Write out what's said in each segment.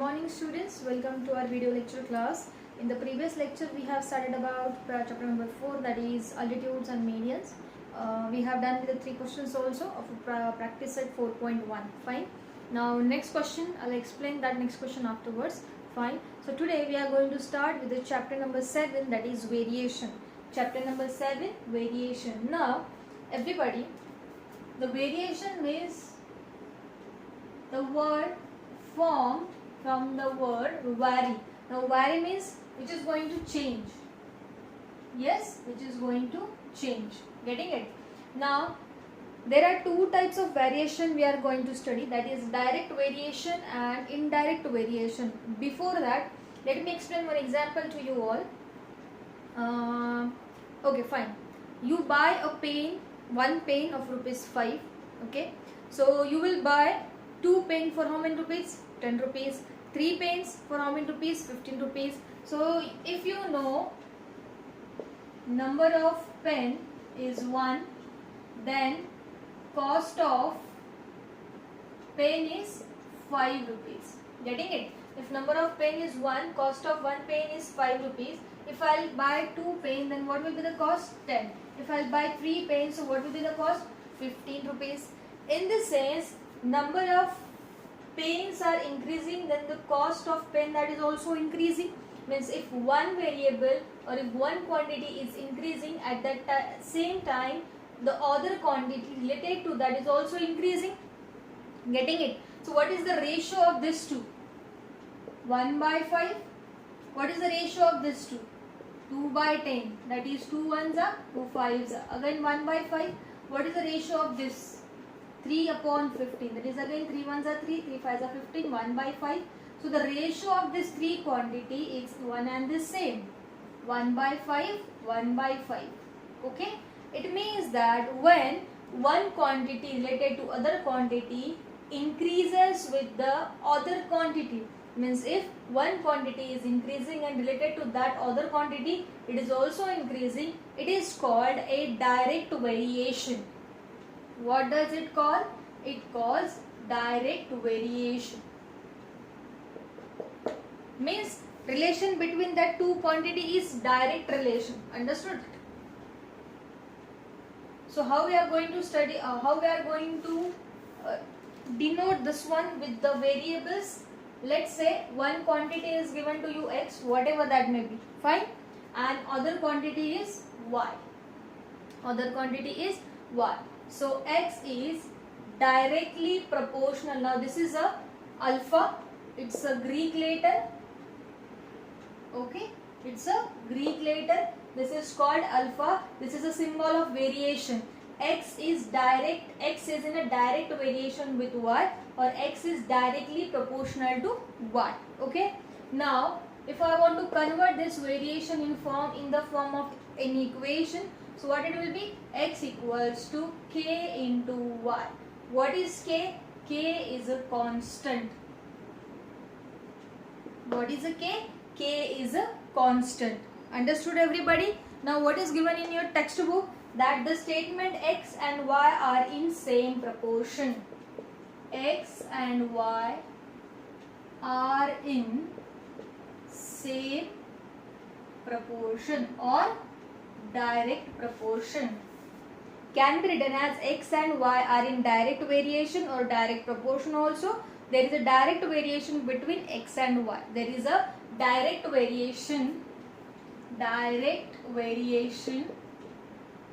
morning students, welcome to our video lecture class. In the previous lecture we have studied about chapter number 4, that is altitudes and medians. We have done with the 3 questions also of practice set 4.1. Fine. Now next question, I'll explain that next question afterwards. Fine. So today we are going to start with the chapter number 7, that is variation. Chapter number 7, variation. Now everybody, the variation means the word formed from the word vary. Now vary means which is going to change. Yes, which is going to change. Getting it? Now there are 2 types of variation we are going to study, that is direct variation and indirect variation. Before that, let me explain one example to you all. Okay, fine. You buy a pen, one pen of ₹5. Okay, so you will buy 2 pens for how many rupees? 10 rupees. 3 pens for how many rupees? 15 rupees. So if you know number of pen is 1, then cost of pen is 5 rupees. Getting it? If number of pen is 1, cost of 1 pen is 5 rupees. If I'll buy 2 pens, then what will be the cost? 10. If I'll buy 3 pens, so what will be the cost? 15 rupees. In this sense, number of pens are increasing, then the cost of pen that is also increasing. Means if one variable or if one quantity is increasing, at that same time the other quantity related to that is also increasing. Getting it? So what is the ratio of this two? 1 by 5. What is the ratio of this two? 2 by 10. That is 2 ones are 2 fives are. Again 1 by 5. What is the ratio of this? 3 upon 15. That is again 3 ones are 3, 3 fives are 15, 1 by 5. So the ratio of this 3 quantity is one and the same. 1 by 5, 1 by 5. Okay? It means that when one quantity related to other quantity increases with the other quantity, means if one quantity is increasing and related to that other quantity, it is also increasing, it is called a direct variation. What does it call? It calls direct variation. Means relation between that 2 quantity is direct relation. Understood? So how we are going to study, how we are going to denote this one with the variables. Let's say one quantity is given to you x, whatever that may be. Fine. And other quantity is y. Other quantity is y. So x is directly proportional. Now this is a alpha. It's a Greek letter. Okay. It's a Greek letter. This is called alpha. This is a symbol of variation. X is direct. X is in a direct variation with y, or x is directly proportional to y. Okay. Now if I want to convert this variation in the form of an equation, so what it will be? X equals to k into y. What is k? K is a constant. What is a k? K is a constant. Understood everybody? Now what is given in your textbook? That the statement x and y are in same proportion. X and y are in same proportion or direct proportion. Can be written as x and y are in direct variation or direct proportion also. There is a direct variation between x and y. There is a direct variation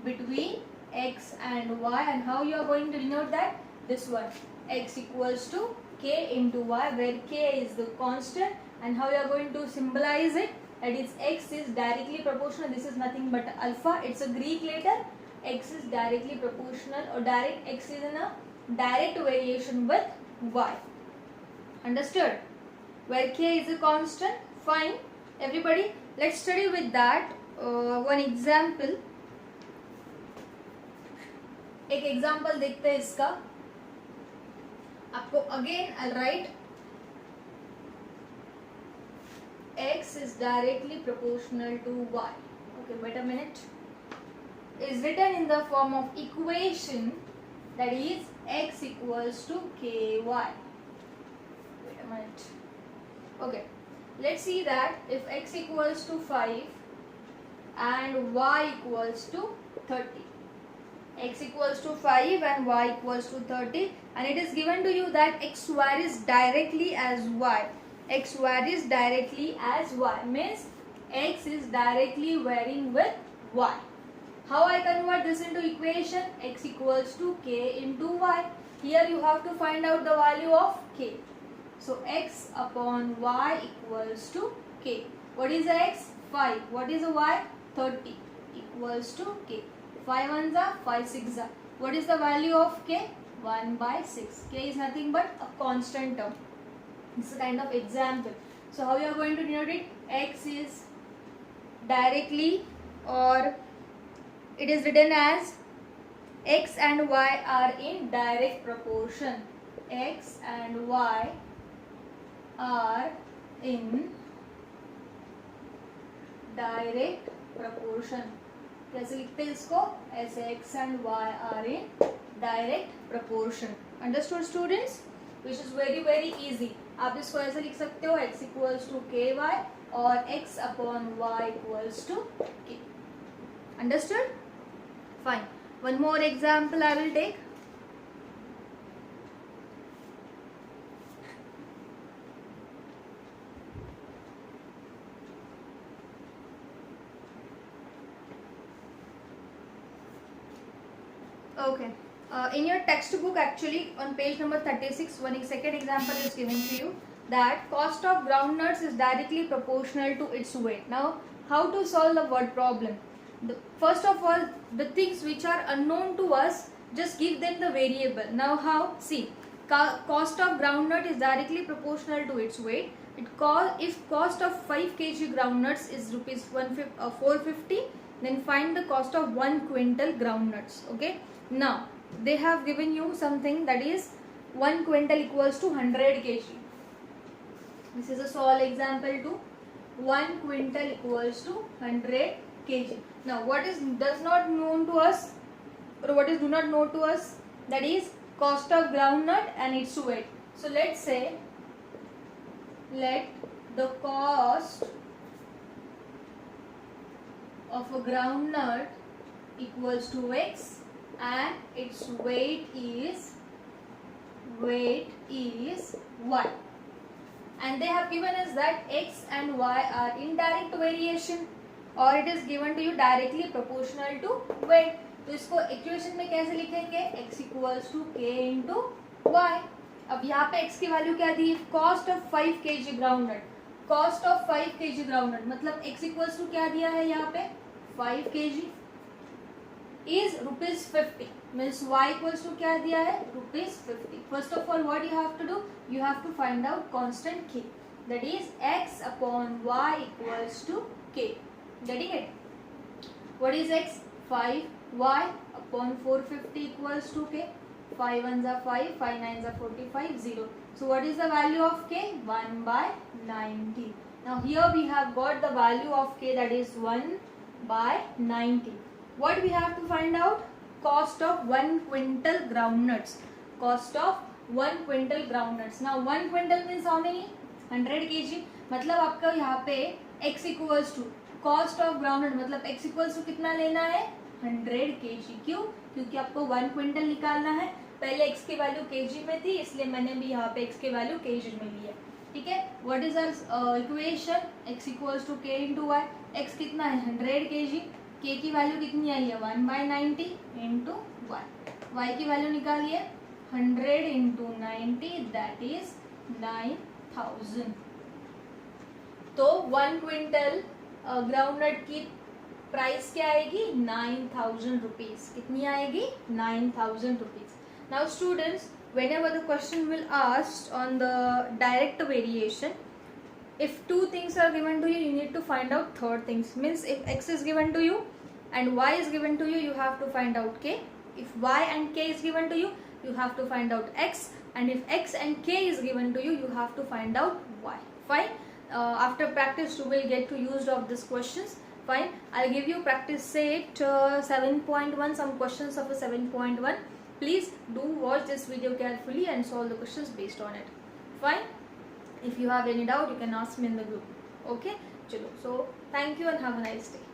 between x and y. And how you are going to denote that? This one. X equals to k into y, where k is the constant. And how you are going to symbolize it? That is x is directly proportional. This is nothing but alpha. It's a Greek letter. X is directly proportional, or direct, x is in a direct variation with y. Understood? Where k is a constant. Fine. Everybody, let's study with that one example. एक example देखते हैं इसका. आपको again I right x is directly proportional to y. Okay, wait a minute. Is written in the form of equation, that is x equals to ky. Wait a minute. Okay, let's see that if x equals to 5 and y equals to 30. X equals to 5 and y equals to 30, and it is given to you that x varies directly as y. X varies directly as y means x is directly varying with y. How I convert this into equation? X equals to k into y. Here you have to find out the value of k. So x upon y equals to k. What is the x? 5. What is the y? 30 equals to k. 5 ones are 5 6 are. What is the value of k? 1 by 6. K is nothing but a constant term. This is a kind of example. So how you are going to denote it? X is directly, or it is written as x and y are in direct proportion. X and y are in direct proportion. कैसे लिखते हैं इसको? ऐसे x and y are in direct proportion. Understood students? Which is very very easy. आप इसको ऐसे लिख सकते हो x equals to ky और x upon y equals to k. Understood? Fine. One more example I will take. Okay. In your textbook, actually, on page number 36, one second example is given to you that cost of groundnuts is directly proportional to its weight. Now, how to solve the word problem? First of all, the things which are unknown to us, just give them the variable. Now, how? See, cost of groundnut is directly proportional to its weight. If cost of 5 kg groundnuts is rupees 450, then find the cost of 1 quintal groundnuts. Okay. Now, they have given you something that is 1 quintal equals to 100 kg. This is a small example to 1 quintal equals to 100 kg. Now, what is does not known to us, or what is do not know to us, that is cost of groundnut and its weight. So, let's say, let the cost of a groundnut equals to x and its weight is y, and they have given us that x and y are in direct variation, और it is given to you directly proportional to weight. तो इसको equation में कैसे लिखेंगे? x equals to k into y. अब यहाँ पे x की वैल्यू क्या दी? Cost of 5 kg groundnut. Cost of 5 kg groundnut मतलब x equals to क्या दिया है यहाँ पे? 5 kg is rupees 50. Means y equals to क्या दिया है? rupees 50. First of all, what you have to do? You have to find out constant k. That is x upon y equals to k. Getting it? What is x? 5. Y upon 450 equals to k. 5 ones are 5, 5 nines are 45, 0. So what is the value of k? 1 by 90. Now here we have got the value of k, that is 1 by 90. What we have to find out? Cost of 1 quintal groundnuts. Cost of 1 quintal groundnuts. Now 1 quintal means how many? 100 kg. मतलब आपका यहाँ पे x equals to cost of groundnut मतलब x equals to कितना लेना है? 100 kg. क्यों? क्योंकि आपको 1 क्विंटल निकालना है. पहले x की वैल्यू kg में थी, इसलिए मैंने भी यहाँ पे x की वैल्यू kg में ली है. ठीक है. What is our equation? x equals to k into y. x कितना है? 100 kg. k की वैल्यू कितनी आई है? 1 by 90 into y. y की वैल्यू निकालिए. 100 into 90, that is 9000. तो 1 क्विंटल ग्राउंडनट की प्राइस क्या आएगी? 9000 रुपीज. कितनी आएगी? 9000 rupees. Now students, whenever the question will ask on the direct variation, if two things are given to you, you need to find out third things. Means if x is given to you and y is given to you, you have to find out k. If y and k is given to you, you have to find out x. And if x and k is given to you, you have to find out y. Fine. After practice, you will get to use of these questions. Fine. I'll give you practice set 7.1, some questions of a 7.1. Please do watch this video carefully and solve the questions based on it. Fine. If you have any doubt, you can ask me in the group. Okay, चलो, so thank you and have a nice day.